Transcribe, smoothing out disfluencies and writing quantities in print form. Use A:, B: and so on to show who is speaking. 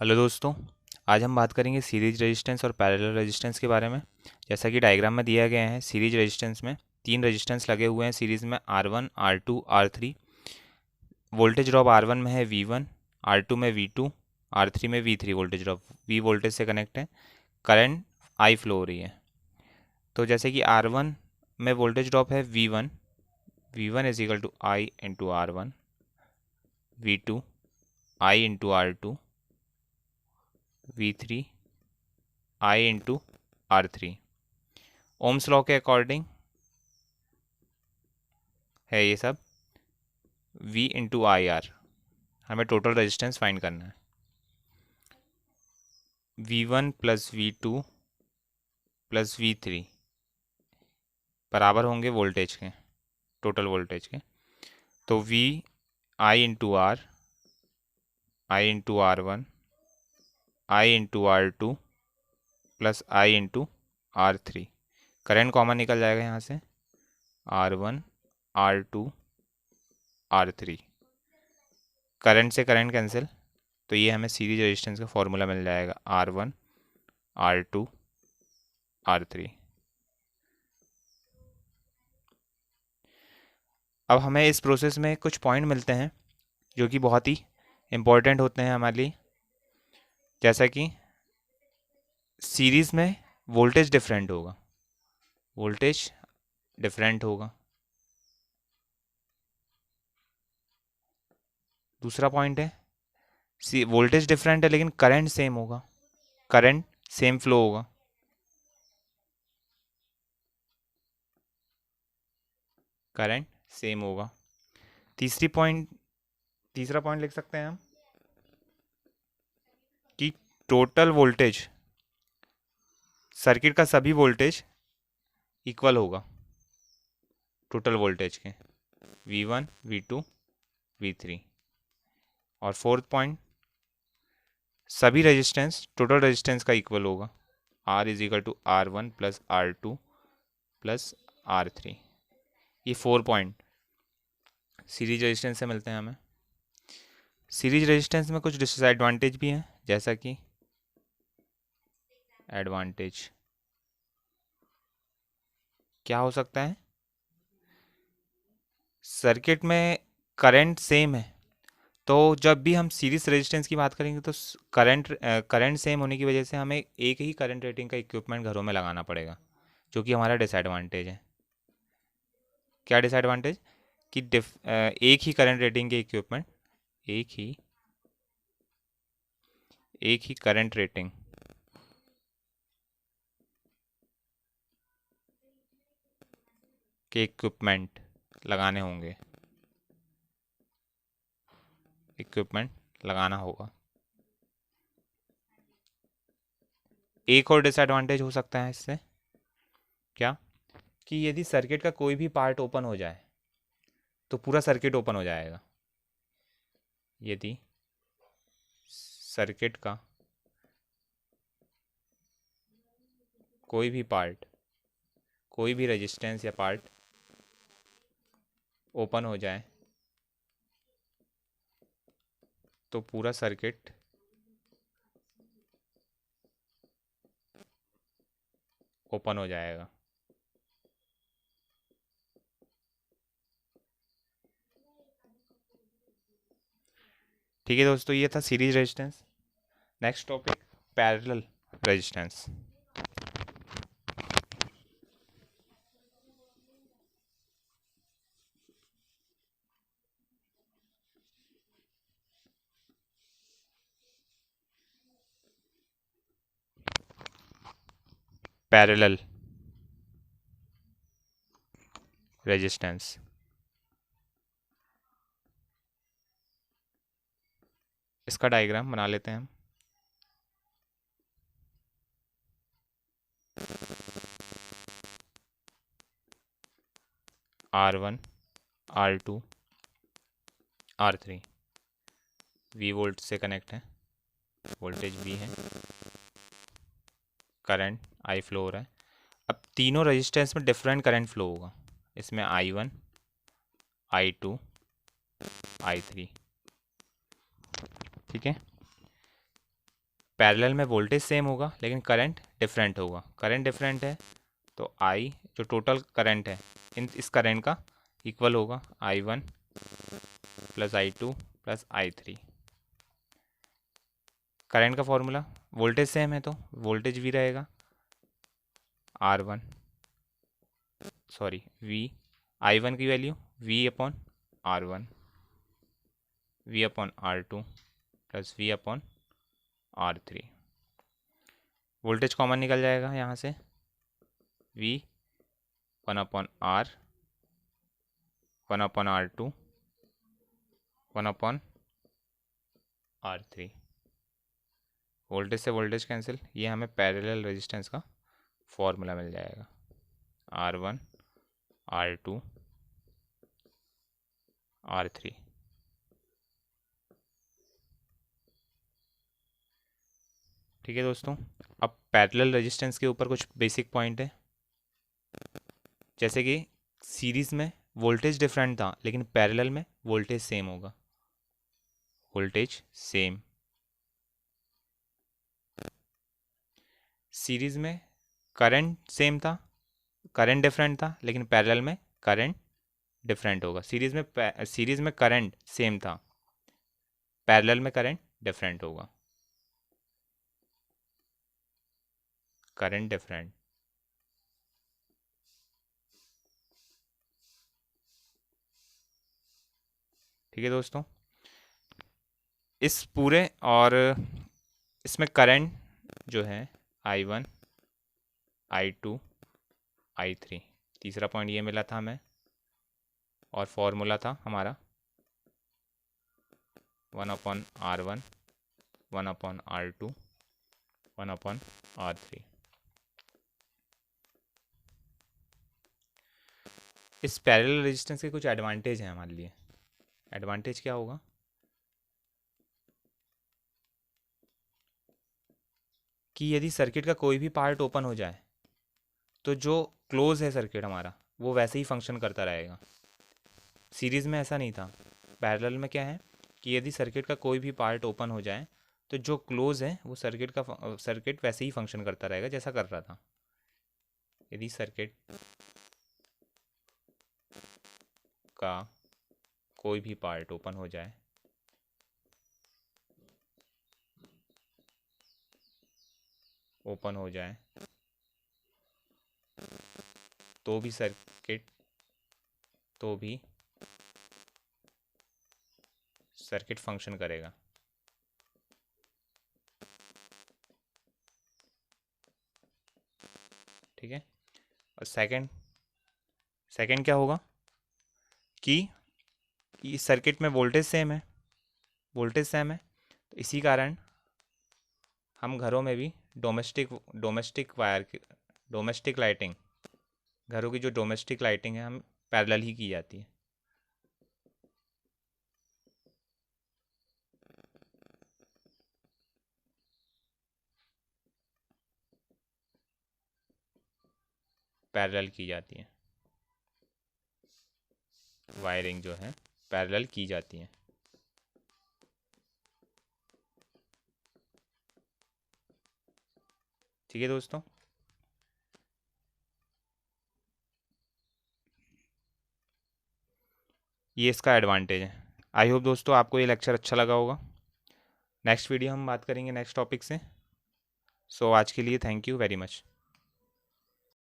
A: Hello दोस्तों। आज हम बात करेंगे सीरीज रेजिस्टेंस और पैरेलल रेजिस्टेंस के बारे में। जैसा कि डायग्राम में दिया गया है, सीरीज रेजिस्टेंस में तीन रेजिस्टेंस लगे हुए हैं सीरीज में, R1, R2, R3। Voltage drop R1 में है V1, R2 में V2, R3 में V3। Voltage drop V voltage से कनेक्ट है, करंट I फ्लो हो रही है। तो जैसे कि R1 में वोल्टेज ड्रॉप है V1, V1 is equal to I into R1, V2 I into R2, V3 I into R3। Ohm's law के अकॉर्डिंग है ये सब। V इंटू आई आर, हमें टोटल रेजिस्टेंस फाइंड करना है। V1 plus V2 plus V3 बराबर होंगे voltage के, टोटल वोल्टेज के। तो V आई इंटू आर, I into R1, I into R2 plus I into R3। Current common निकल जाएगा यहाँ से, R1, R2, R3। करंट से करंट कैंसिल, तो ये हमें सीरीज रेजिस्टेंस का फॉर्मूला मिल जाएगा, R1, R2, R3। अब हमें इस प्रोसेस में कुछ पॉइंट मिलते हैं जो कि बहुत ही इम्पोर्टेंट होते हैं हमारे लिए। जैसा कि सीरीज़ में वोल्टेज डिफरेंट होगा, वोल्टेज डिफरेंट होगा। दूसरा पॉइंट है वोल्टेज डिफरेंट है लेकिन करंट सेम होगा, करंट सेम फ्लो होगा। करंट सेम होगा। तीसरा पॉइंट लिख सकते हैं हम कि टोटल वोल्टेज, सर्किट का सभी वोल्टेज इक्वल होगा टोटल वोल्टेज के, V1, V2, V3। और फोर्थ पॉइंट, सभी रेजिस्टेंस टोटल रेजिस्टेंस का इक्वल होगा, R is equal to R1 plus R2 plus R3। ये 4 पॉइंट सीरीज रेजिस्टेंस से मिलते हैं हमें। सीरीज रेजिस्टेंस में कुछ डिसएडवांटेज भी हैं, जैसा कि एडवांटेज क्या हो सकता है। सर्किट में करंट सेम है, तो जब भी हम सीरीज रेजिस्टेंस की बात करेंगे तो करंट सेम होने की वजह से हमें एक ही करंट रेटिंग का इक्विपमेंट घरों में लगाना पड़ेगा, जो कि हमारा डिसएडवांटेज है। क्या डिसएडवांटेज कि एक ही करंट रेटिंग के इक्विपमेंट, एक ही करंट रेटिंग के इक्विपमेंट लगाने होंगे, इक्विपमेंट लगाना होगा। एक और डिसएडवांटेज हो सकता है इससे, क्या कि यदि सर्किट का कोई भी पार्ट ओपन हो जाए तो पूरा सर्किट ओपन हो जाएगा। यदि सर्किट का कोई भी पार्ट, कोई भी रेजिस्टेंस या पार्ट ओपन हो जाए तो पूरा सर्किट ओपन हो जाएगा। ठीक है दोस्तों, ये था series resistance. Next topic, parallel resistance. Parallel resistance, इसका डायग्राम बना लेते हैं हम। R1, R2, R3 V volt से कनेक्ट है, वोल्टेज V है, करंट I फ्लो हो रहा है। अब तीनों रेजिस्टेंस में डिफरेंट करंट फ्लो होगा, इसमें I1, I2, I3। ठीक है। पैरेलल में वोल्टेज सेम होगा लेकिन करंट डिफरेंट होगा। करंट डिफरेंट है तो आई जो टोटल करंट है इस करंट का इक्वल होगा I1 plus I2 plus I3। Current का फॉर्मूला, वोल्टेज सेम है तो वोल्टेज भी रहेगा R1 V, I1 की value V upon R1, V upon R2 plus V upon R3। Voltage common निकल जाएगा यहाँ से, V 1 upon R, 1 upon R2, 1 upon R3। Voltage से वोल्टेज कैंसिल, ये हमें पैरेलल रेजिस्टेंस का फॉर्मूला मिल जाएगा R1 R2 R3। ठीक है दोस्तों, अब पैरेलल रेजिस्टेंस के ऊपर कुछ बेसिक पॉइंट है, जैसे कि सीरीज़ में वोल्टेज डिफरेंट था लेकिन पैरेलल में वोल्टेज सेम होगा, वोल्टेज सेम। सीरीज़ में करंट सेम था, करंट डिफरेंट था लेकिन पैरेलल में करंट डिफरेंट होगा। सीरीज़ में करंट सेम था, पैरेलल में करंट डिफरेंट होगा, करंट डिफरेंट। ठीक है दोस्तों, इस पूरे और इसमें करंट जो है I1 I2 I3, तीसरा पॉइंट ये मिला था हमें, और फॉर्मूला था हमारा 1 upon R1, 1 upon R2, 1 upon R3। इस पैरेलल रेजिस्टेंस के कुछ एडवांटेज हैं हमारे लिए। एडवांटेज क्या होगा कि यदि सर्किट का कोई भी पार्ट ओपन हो जाए तो जो क्लोज है सर्किट हमारा वो वैसे ही फंक्शन करता रहेगा। सीरीज़ में ऐसा नहीं था, पैरेलल में क्या है कि यदि सर्किट का कोई भी पार्ट ओपन हो जाए तो जो क्लोज है वो सर्किट वैसे ही फंक्शन करता रहेगा जैसा कर रहा था। यदि सर्किट का कोई भी पार्ट ओपन हो जाए तो भी सर्किट फंक्शन करेगा। ठीक है, और सेकंड क्या होगा कि इस सर्किट में वोल्टेज सेम है, तो इसी कारण हम घरों में भी डोमेस्टिक लाइटिंग, घरों की जो डोमेस्टिक लाइटिंग है हम पैरेलल ही की जाती है। पैरेलल की जाती है, वायरिंग जो है पैरेलल की जाती है। ठीक है दोस्तों, ये इसका एडवांटेज है। आई होप दोस्तों आपको ये लेक्चर अच्छा लगा होगा। नेक्स्ट वीडियो हम बात करेंगे नेक्स्ट टॉपिक से। सो आज के लिए थैंक यू वेरी मच।